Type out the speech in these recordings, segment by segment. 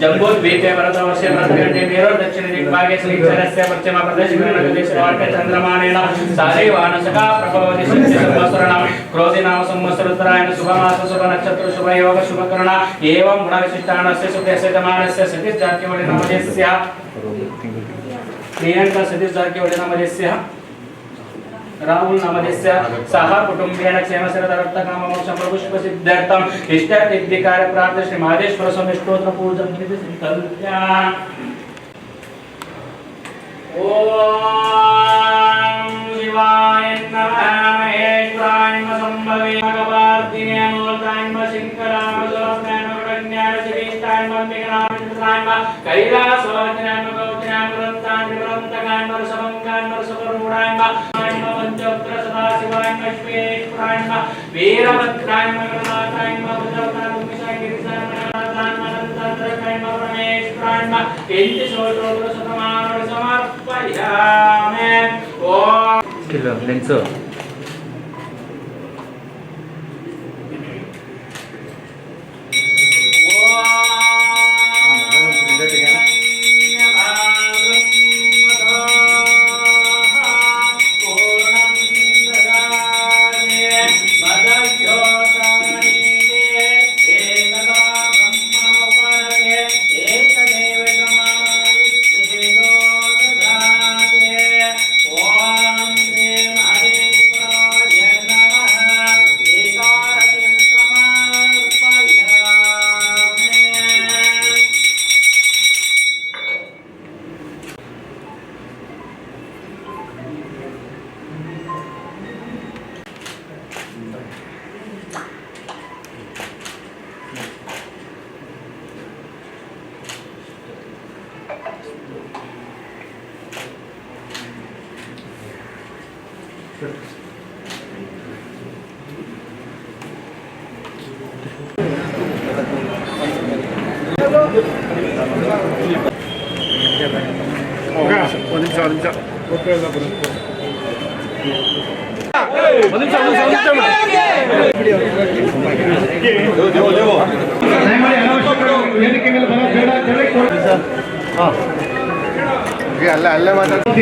जम्बूद्वीपे भरतवर्षे भरतखण्डे मेरु दक्षिण दिग्भागे श्रीक्षरस्य पश्चिम प्रदेशे चन्द्रमानेन सारेवानसका प्रभवति संवत्सरणं क्रोधिनाम संवत्सरोत्तरायण शुभमास शुभ नक्षत्र शुभ योग शुभकरण एवं गुणविशिष्टानस्य सुखस्य दमानस्य सतीश जारकिहोळि नामधेयस्य प्रियंका सतीश जारकिहोळि नामधेयस्य राहुल नामधेयस्य सह कुटुंबेन क्षेमशरदर्थकाममोक्षं प्रभुष्पसिद्ध्यर्थम् इष्टसिद्धिकार्य प्राप्त श्री महादेश्वर स्वामी स्तोत्र पूजन संकल्प्य ओम शिवाय नमः महेश्वराय नमः संभवे भगवार्तिने मूर्ताय नमः शंकराय नमः ज्ञान श्रीष्ठाय नमः विघ्नाय नमः कैलासवासिनाय नमः गौतमाय नमः निरंतकाय नमः समंगाय नमः सुपरूढाय नमः पंचोत्तर सदाशिवाय नमः विश्वेश्वराय नमः वीरभद्राय नमः गणनाथाय नमः भद्रकाय भूमिशाय गिरिशाय नमः अनंतन्द्रकाय नमः परमेश्वराय नमः किंच शोधोग्र शतमानों समर्पयामि ओम किलो लेंसो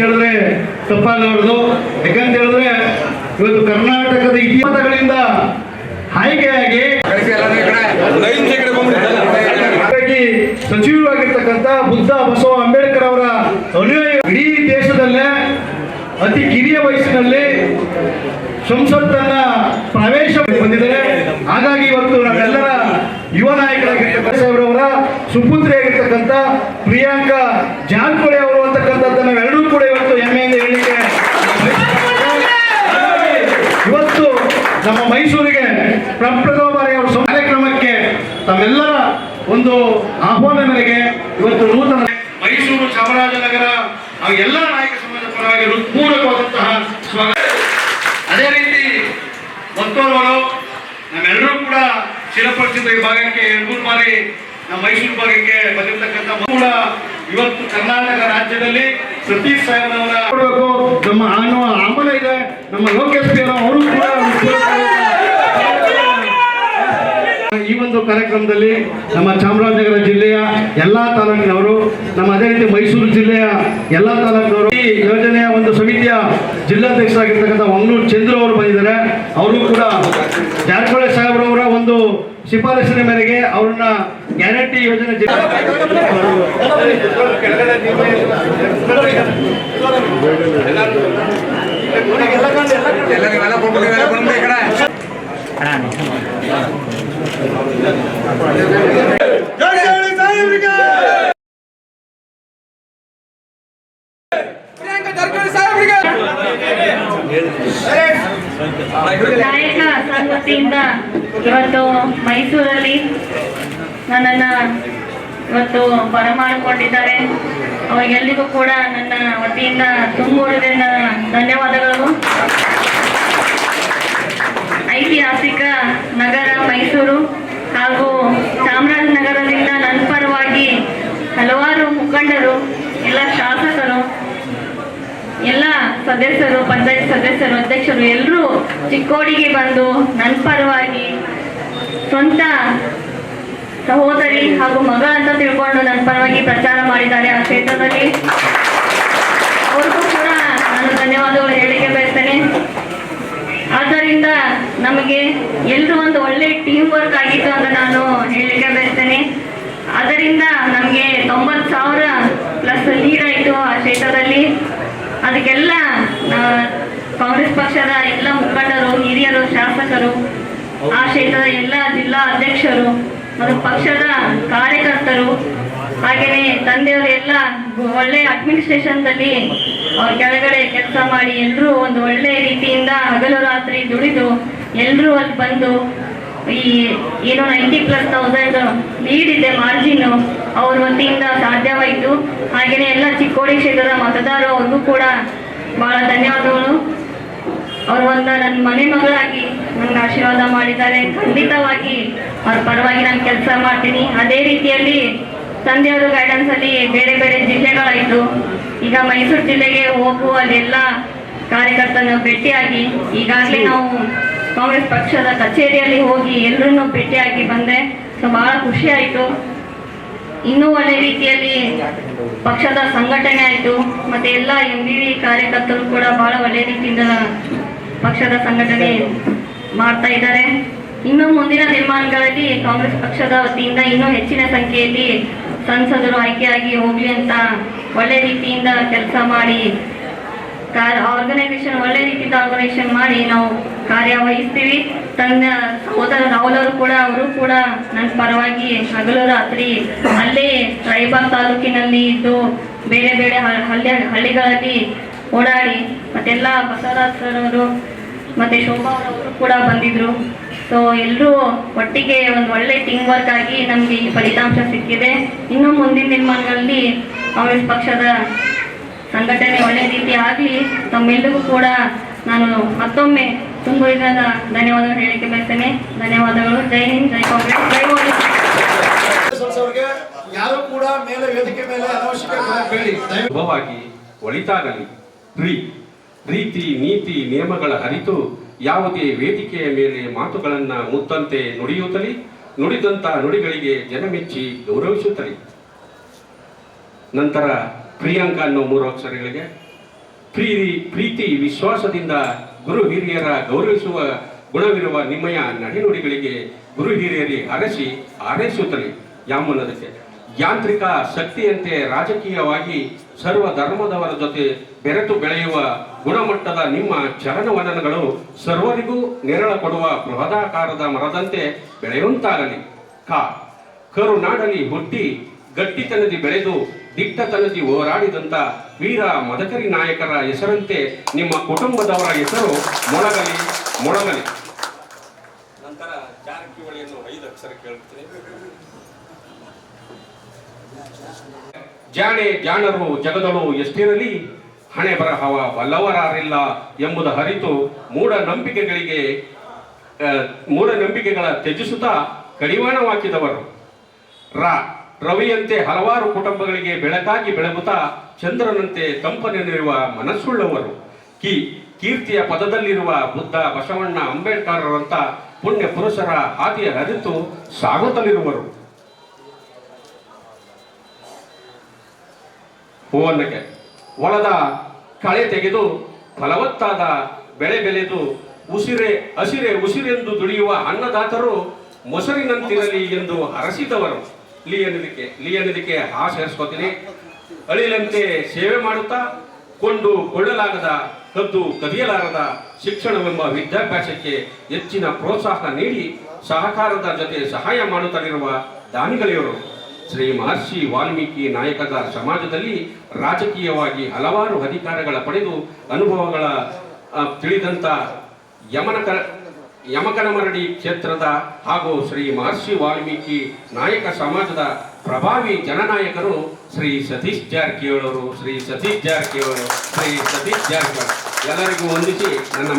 ಹೇಳಿದ್ರೆ ತಪ್ಪಾಗಲಾರದು. ಯಾಕಂತ ಹೇಳಿದ್ರೆ ಇವತ್ತು ಕರ್ನಾಟಕದ ಇತಿಹಾಸಗಳಿಂದ ಆಯ್ಕೆಯಾಗಿ ಸಚಿವರಾಗಿರ್ತಕ್ಕಂಥ ಬುದ್ಧ ಬಸವ ಅಂಬೇಡ್ಕರ್ ಅವರ ಅನುಯಾಯಿ ಇಡೀ ದೇಶದಲ್ಲೇ ಅತಿ ಕಿರಿಯ ವಯಸ್ಸಿನಲ್ಲಿ ಸಂಸತ್ತನ್ನ ಪ್ರವೇಶ ಹೊಂದಿದ್ದಾರೆ. ಹಾಗಾಗಿ ಇವತ್ತು ನಾವೆಲ್ಲರ ಯುವ ನಾಯಕರಾಗಿರ್ತಕ್ಕಂಥ ಅವರವರ ಸುಪುತ್ರಿಯಾಗಿರ್ತಕ್ಕಂಥ ಪ್ರಿಯಾಂಕಾ ಜಾರಕಿಹೊಳಿ ಅವರು ಅಂತಕ್ಕಂಥದ್ದು ನಾವೆಲ್ಲರೂ ಕೂಡ ಇವತ್ತು ಹೆಮ್ಮೆಯಿಂದ ಹೇಳಲಿಕ್ಕೆ ಇವತ್ತು ನಮ್ಮ ಮೈಸೂರಿಗೆ ಪ್ರಪ್ರಥಮ ಬಾರಿ ಅವರ ಕಾರ್ಯಕ್ರಮಕ್ಕೆ ತಮ್ಮೆಲ್ಲರ ಒಂದು ಆಹ್ವಾನ ಮೇರೆಗೆ ಇವತ್ತು ನೂತನ ಮೈಸೂರು ಚಾಮರಾಜನಗರ ಎಲ್ಲ ನಾಯಕ ಸಮಾಜದ ಪರವಾಗಿ ಹೃತ್ಪೂರ್ವಕವಾದಂತಹ ಸ್ವಾಗತ. ಅದೇ ರೀತಿ ಮತ್ತೋರ್ವರು ನಮ್ಮೆಲ್ಲರೂ ಕೂಡ ಚಿರಪರಿಚಿತ ವಿಭಾಗಕ್ಕೆ 2 ಬಾರಿ ನಮ್ಮ ಮೈಸೂರು ಭಾಗಕ್ಕೆ ಬಂದಿರತಕ್ಕಂಥ ಕೂಡ ಇವತ್ತು ಕರ್ನಾಟಕ ರಾಜ್ಯದಲ್ಲಿ ಸತೀಶ್ ಸಾಹೇಬರವರ ನಮ್ಮ ಆಮಲ ಇದೆ. ನಮ್ಮ ಲೋಕೇಶ್ ಅವರು ಕೂಡ ಈ ಒಂದು ಕಾರ್ಯಕ್ರಮದಲ್ಲಿ ನಮ್ಮ ಚಾಮರಾಜನಗರ ಜಿಲ್ಲೆಯ ಎಲ್ಲಾ ತಾಲೂಕಿನವರು, ನಮ್ಮ ಅದೇ ರೀತಿ ಮೈಸೂರು ಜಿಲ್ಲೆಯ ಎಲ್ಲಾ ತಾಲೂಕಿನವರು, ಈ ಯೋಜನೆಯ ಒಂದು ಸಮಿತಿಯ ಜಿಲ್ಲಾಧ್ಯಕ್ಷರಾಗಿರ್ತಕ್ಕಂಥ ಮಂಗಳೂರು ಚಂದ್ರ ಅವರು ಬಂದಿದ್ದಾರೆ. ಅವರು ಕೂಡ ಜಾರಕಿಹೊಳಿ ಸಾಹೇಬ್ರವರ ಒಂದು ಶಿಫಾರಸಿನ ಮೇರೆಗೆ ಅವರನ್ನ ಗ್ಯಾರಂಟಿ ಯೋಜನೆ ನಾಯಕ ಸಂಘದಿಂದ ಇವತ್ತು ಮೈಸೂರಲ್ಲಿ ನನ್ನನ್ನು ಇವತ್ತು ಬರಮಾಡಿಕೊಂಡಿದ್ದಾರೆ. ಅವರಿಗೆಲ್ಲರಿಗೂ ಕೂಡ ನನ್ನ ವತಿಯಿಂದ ತುಂಬುವುದರಿಂದ ಧನ್ಯವಾದಗಳು. ಐತಿಹಾಸಿಕ ನಗರ ಮೈಸೂರು ಹಾಗೂ ಚಾಮರಾಜನಗರದಿಂದ ನನ್ನ ಪರವಾಗಿ ಹಲವಾರು ಮುಖಂಡರು, ಎಲ್ಲ ಶಾಸಕರು, ಎಲ್ಲ ಸದಸ್ಯರು, ಪಂಚಾಯತ್ ಸದಸ್ಯರು, ಅಧ್ಯಕ್ಷರು ಎಲ್ಲರೂ ಚಿಕ್ಕೋಡಿಗೆ ಬಂದು ನನ್ನ ಪರವಾಗಿ ಸ್ವಂತ ಸಹೋದರಿ ಹಾಗೂ ಮಗಳಂತ ತಿಳ್ಕೊಂಡು ನನ್ನ ಪರವಾಗಿ ಪ್ರಚಾರ ಮಾಡಿದ್ದಾರೆ. ಆ ಕ್ಷೇತ್ರದಲ್ಲಿ ಅವ್ರಿಗೂ ಕೂಡ ನಾನು ಧನ್ಯವಾದಗಳು ಹೇಳಿಕೆ ಬಯಸ್ತೇನೆ. ಆದ್ದರಿಂದ ನಮಗೆ ಎಲ್ಲರೂ ಒಂದು ಒಳ್ಳೆ ಟೀಮ್ ವರ್ಕ್ ಆಗಿತ್ತು ಅಂತ ನಾನು ಹೇಳಲಿಕ್ಕೆ ಬಯಸ್ತೇನೆ. ಅದರಿಂದ ನಮಗೆ 90,000 ಪ್ಲಸ್ ಲೀಡ್ ಆಯಿತು ಆ ಕ್ಷೇತ್ರದಲ್ಲಿ. ಅದಕ್ಕೆಲ್ಲ ಕಾಂಗ್ರೆಸ್ ಪಕ್ಷದ ಎಲ್ಲ ಮುಖಂಡರು, ಹಿರಿಯರು, ಶಾಸಕರು, ಆ ಕ್ಷೇತ್ರದ ಎಲ್ಲ ಜಿಲ್ಲಾ ಅಧ್ಯಕ್ಷರು ಮತ್ತು ಪಕ್ಷದ ಕಾರ್ಯಕರ್ತರು, ಹಾಗೆಯೇ ತಂದೆಯವರು ಎಲ್ಲ ಒಳ್ಳೆ ಅಡ್ಮಿನಿಸ್ಟ್ರೇಷನ್ದಲ್ಲಿ ಅವ್ರ ಕೆಳಗಡೆ ಕೆಲಸ ಮಾಡಿ ಎಲ್ಲರೂ ಒಂದು ಒಳ್ಳೆ ರೀತಿಯಿಂದ ಹಗಲು ರಾತ್ರಿ ದುಡಿದು ಎಲ್ಲರೂ ಅಲ್ಲಿ ಬಂದು ಈ ಏನು 90,000+ ಲೀಡ್ ಇದೆ ಮಾರ್ಜಿನ್ ಅವ್ರ ವತಿಯಿಂದ ಸಾಧ್ಯವಾಯಿತು. ಹಾಗೆಯೇ ಎಲ್ಲ ಚಿಕ್ಕೋಡಿ ಕ್ಷೇತ್ರದ ಮತದಾರರು ಅವ್ರಿಗೂ ಕೂಡ ಬಹಳ ಧನ್ಯವಾದಗಳು. ಅವರು ನನ್ನ ಮನೆ ಮಗಳಾಗಿ ನನಗೆ ಆಶೀರ್ವಾದ ಮಾಡಿದ್ದಾರೆ. ಖಂಡಿತವಾಗಿ ಅವ್ರ ಪರವಾಗಿ ನಾನು ಕೆಲಸ ಮಾಡ್ತೀನಿ. ಅದೇ ರೀತಿಯಲ್ಲಿ ತಂದೆಯವರು ಗೈಡೆನ್ಸ್ ಅಲ್ಲಿ ಬೇರೆ ಬೇರೆ ಜಿಲ್ಲೆಗಳಾಯಿತು. ಈಗ ಮೈಸೂರು ಜಿಲ್ಲೆಗೆ ಹೋಗು, ಅಲ್ಲೆಲ್ಲ ಕಾರ್ಯಕರ್ತನ ಭೇಟಿಯಾಗಿ ಈಗಾಗಲೇ ನಾವು ಕಾಂಗ್ರೆಸ್ ಪಕ್ಷದ ಕಚೇರಿಯಲ್ಲಿ ಹೋಗಿ ಎಲ್ಲರನ್ನೂ ಭೇಟಿಯಾಗಿ ಬಂದೆ. ಸೊ ಬಹಳ ಖುಷಿ ಆಯಿತು. ಇನ್ನೂ ಒಳ್ಳೆ ರೀತಿಯಲ್ಲಿ ಪಕ್ಷದ ಸಂಘಟನೆ ಆಯಿತು. ಮತ್ತೆ ಎಲ್ಲ MVV ಕಾರ್ಯಕರ್ತರು ಕೂಡ ಬಹಳ ಒಳ್ಳೆ ರೀತಿಯಿಂದ ಪಕ್ಷದ ಸಂಘಟನೆ ಮಾಡ್ತಾ ಇದ್ದಾರೆ. ಇನ್ನು ಮುಂದಿನ ನಿರ್ಮಾಣಗಳಲ್ಲಿ ಕಾಂಗ್ರೆಸ್ ಪಕ್ಷದ ವತಿಯಿಂದ ಇನ್ನೂ ಹೆಚ್ಚಿನ ಸಂಖ್ಯೆಯಲ್ಲಿ ಸಂಸದರು ಆಯ್ಕೆಯಾಗಿ ಹೋಗ್ಲಿ ಅಂತ ಒಳ್ಳೆ ರೀತಿಯಿಂದ ಕೆಲಸ ಮಾಡಿ ಆರ್ಗನೈಸೇಷನ್ ಒಳ್ಳೆ ರೀತಿಯಿಂದ ಆರ್ಗನೈಸೇಷನ್ ಮಾಡಿ ನಾವು ಕಾರ್ಯವಹಿಸ್ತೀವಿ. ತನ್ನ ಸಹೋದರ ರಾಹುಲ್ ಅವರು ಕೂಡ ನನ್ನ ಪರವಾಗಿ ಹಗಲು ರಾತ್ರಿ ಅಲ್ಲೇ ರಾಯಬಾಗ್ ತಾಲೂಕಿನಲ್ಲಿ ಇದ್ದು ಬೇರೆ ಬೇರೆ ಹಳ್ಳಿಗಳಲ್ಲಿ ಓಡಾಡಿ ಮತ್ತೆಲ್ಲ ಬಸವರಾಜ್ ಸರ್ ಅವರು ಮತ್ತೆ ಶೋಭಾ ಅವರು ಕೂಡ ಬಂದಿದ್ರು. ಸೊ ಎಲ್ಲರೂ ಒಟ್ಟಿಗೆ ಒಂದು ಒಳ್ಳೆ ಟೀಮ್ ವರ್ಕ್ ಆಗಿ ನಮಗೆ ಈ ಫಲಿತಾಂಶ ಸಿಕ್ಕಿದೆ. ಇನ್ನು ಮುಂದಿನ ದಿನಮಾನಗಳಲ್ಲಿ ಕಾಂಗ್ರೆಸ್ ಪಕ್ಷದ ಸಂಘಟನೆ ಒಳ್ಳೆ ರೀತಿ ಆಗಲಿ. ತಮ್ಮೆಲ್ಲರಿಗೂ ಕೂಡ ನಾನು ಮತ್ತೊಮ್ಮೆ ತುಂಬಿದ ಧನ್ಯವಾದಗಳು ಹೇಳಿಕೆ ಬಯಸ್ತೇನೆ. ಧನ್ಯವಾದಗಳು. ಜೈ ಹಿಂದ್, ಜೈ ಕಾಂಗ್ರೆಸ್, ಜೈ ಮೋದಿ. ಯಾರು ಕೂಡ ಮೇಲೆ ವೇದಿಕೆ ಮೇಲೆ ಶುಭವಾಗಿ ಒಳಿತಾಗಲಿ. ರೀತಿ ನೀತಿ ನಿಯಮಗಳ ಅರಿತು ಯಾವುದೇ ವೇದಿಕೆಯ ಮೇಲೆ ಮಾತುಗಳನ್ನ ಮುತ್ತಂತೆ ನುಡಿಯುತ್ತಲೇ ನುಡಿದಂತ ನುಡಿಗಳಿಗೆ ಜನಮೆಚ್ಚಿ ಗೌರವಿಸುತ್ತಲೇ. ನಂತರ ಪ್ರಿಯಾಂಕ ಅನ್ನೋ 3 ಅಕ್ಷರಗಳಿಗೆ ಪ್ರೀತಿ ವಿಶ್ವಾಸದಿಂದ ಗುರು ಹಿರಿಯರ ಗೌರವಿಸುವ ಗುಣವಿರುವ ನಿಮ್ಮಯ ನಡೆನುಡಿಗಳಿಗೆ ಗುರು ಹಿರಿಯರಿ ಹಾರೈಸುತ್ತಲೇ. ಯಾಮನ್ನದಕ್ಕೆ ಯಾಂತ್ರಿಕ ಶಕ್ತಿಯಂತೆ ರಾಜಕೀಯವಾಗಿ ಸರ್ವ ಧರ್ಮದವರ ಜೊತೆ ಬೆರೆತು ಬೆಳೆಯುವ ಗುಣಮಟ್ಟದ ನಿಮ್ಮ ಚಲನವಲನಗಳು ಸರ್ವರಿಗೂ ನೆರಳ ಕೊಡುವ ಬೃಹದಾಕಾರದ ಮರದಂತೆ ಬೆಳೆಯುವಂತಾಗಲಿ. ಕರುನಾಡಲಿ ಹುಟ್ಟಿ ಗಟ್ಟಿತನದಿ ಬೆಳೆದು ದಿಟ್ಟತನದಿ ಹೋರಾಡಿದಂಥ ವೀರ ಮದಕರಿ ನಾಯಕರ ಹೆಸರಂತೆ ನಿಮ್ಮ ಕುಟುಂಬದವರ ಹೆಸರು ಮೊಳಗಲಿ. ನಂತರ ಜಾರಕಿಹೊಳಿಯನ್ನು 5 ಅಕ್ಷರ ಕೇಳುತ್ತೇನೆ. ಜಾಣರು ಜಗದಳು ಎಷ್ಟಿರಲಿ, ಹಣೆ ಬರಹವ ಬಲ್ಲವರಾರಿಲ್ಲ ಎಂಬುದು ಅರಿತು ಮೂಢನಂಬಿಕೆಗಳ ತ್ಯಜಿಸುತ್ತಾ ಕಡಿವಾಣವಾಕಿದವರು. ರವಿಯಂತೆ ಹಲವಾರು ಕುಟುಂಬಗಳಿಗೆ ಬೆಳಕಾಗಿ ಬೆಳಗುತ್ತಾ ಚಂದ್ರನಂತೆ ಕಂಪನಿರುವ ಮನಸ್ಸುಳ್ಳವರು. ಕೀರ್ತಿಯ ಪದದಲ್ಲಿರುವ ಬುದ್ಧ, ಬಸವಣ್ಣ, ಅಂಬೇಡ್ಕರ್ರಂತ ಪುಣ್ಯ ಪುರುಷರ ಹಾದಿಯ ಅರಿತು ಸಾಗುತ್ತಲಿರುವರು. ಹೂವನ್ನಕ್ಕೆ ಹೊಲದ ಕಳೆ ತೆಗೆದು ಫಲವತ್ತಾದ ಬೆಳೆ ಬೆಳೆದು ಉಸಿರೆಂದು ದುಡಿಯುವ ಅನ್ನದಾತರು ಮೊಸರಿನಂತಿರಲಿ ಎಂದು ಹರಸಿದವರು. ಲಿಯನಿದಕ್ಕೆ ಸೇರಿಸ್ಕೋತೀನಿ. ಅಳಿಲಂತೆ ಸೇವೆ ಮಾಡುತ್ತಾ ಕೊಳ್ಳಲಾಗದ ಕದ್ದು ಕದಿಯಲಾರದ ಶಿಕ್ಷಣವೆಂಬ ವಿದ್ಯಾಭ್ಯಾಸಕ್ಕೆ ಹೆಚ್ಚಿನ ಪ್ರೋತ್ಸಾಹ ನೀಡಿ ಸಹಕಾರದ ಜೊತೆ ಸಹಾಯ ಮಾಡುತ್ತಲಿರುವ ದಾನಿಗಳಿವರು. ಶ್ರೀ ಮಹರ್ಷಿ ವಾಲ್ಮೀಕಿ ನಾಯಕದ ಸಮಾಜದಲ್ಲಿ ರಾಜಕೀಯವಾಗಿ ಹಲವಾರು ಅಧಿಕಾರಗಳ ಪಡೆದು ಅನುಭವಗಳ ತಿಳಿದಂಥ ಯಮಕನಮರಡಿ ಕ್ಷೇತ್ರದ ಹಾಗೂ ಶ್ರೀ ಮಹರ್ಷಿ ವಾಲ್ಮೀಕಿ ನಾಯಕ ಸಮಾಜದ ಪ್ರಭಾವಿ ಜನನಾಯಕರು ಶ್ರೀ ಸತೀಶ್ ಜಾರಕಿಹೊಳಿ ಶ್ರೀ ಸತೀಶ್ ಜಾರಕಿಹೊಳಿ ಎಲ್ಲರಿಗೂ ವಂದಿಸಿ ನನ್ನ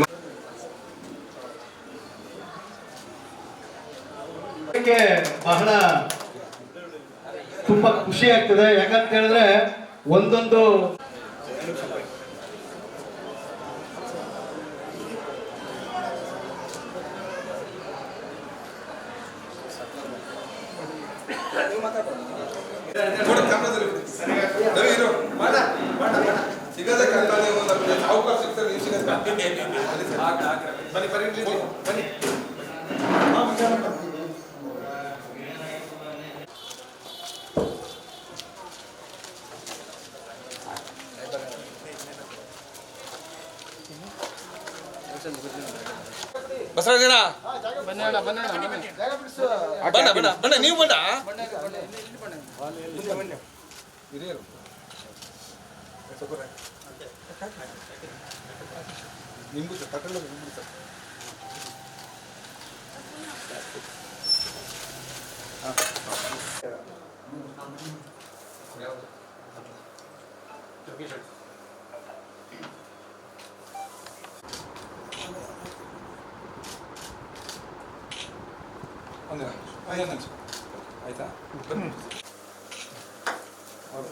ಬಹಳ ತುಂಬಾ ಖುಷಿ ಆಗ್ತದೆ. ಯಾಕಂತ ಹೇಳಿದ್ರೆ ಒಂದೊಂದು ಅವಕಾಶ ಸಿಗ್ತದೆ. ಬಸವರಾಜನ ಬಣ್ಣ ನೀವು ಬಣ್ಣ ಹಿರಿಯರು ನಿಮ್ಗೂ ತಗೊಂಡು ಆಯ್ತಾ ಅವ್ರ